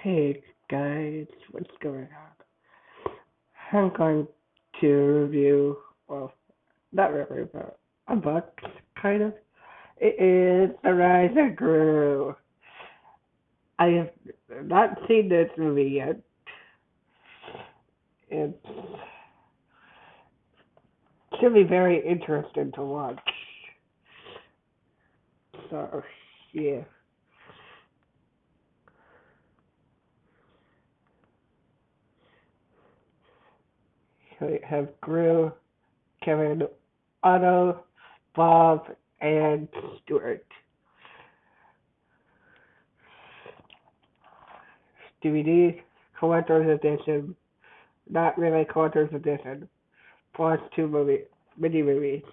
Hey guys, what's going on? I'm going to review, well, not really, but a book, kind of. It is The Rise of Gru. I have not seen this movie yet. It should be very interesting to watch. So, yeah. We have Gru, Kevin, Otto, Bob, and Stuart. DVD, collector's edition, not really collector's edition, plus mini movies.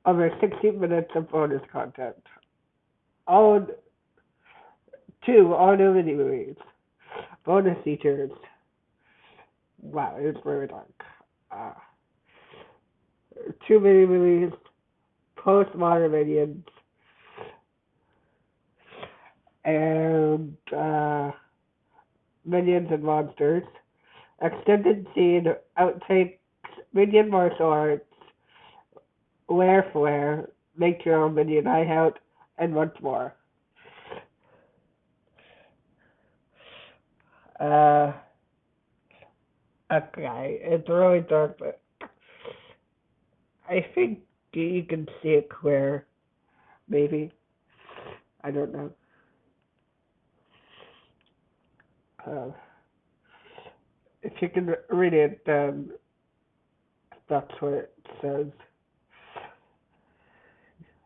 Over 60 minutes of bonus content. All all new mini movies. Bonus features. Wow, it's very dark. Uh, two mini movies, postmodern minions, and minions and monsters. Extended scene, outtakes, minion martial arts, Lair Flare, make your own minion hideout, and much more. Uh, okay, it's really dark, but I think you can see it clear. Maybe I don't know. Uh, if you can read it, that's what it says.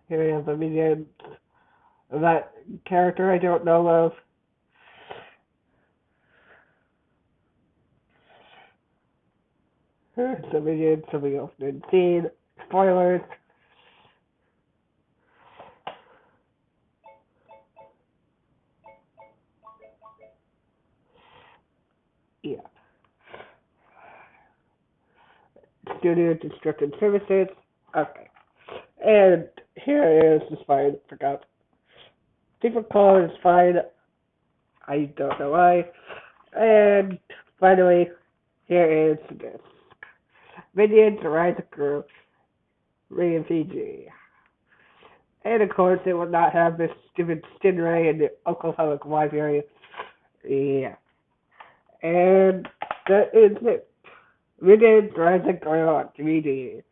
Here we have the minion. That character I don't know of. It's a minion something else didn't see. Spoilers. Yeah. Studio Destructive Services. Okay. And here is the spine. Forgot. People call it spine. I don't know why. And finally, here is this. Minions Rise of Gru, rated PG. And of course, it will not have this stupid Stingray and the alcoholic library. Yeah. And that is it. Minions Rise of Gru on 3D.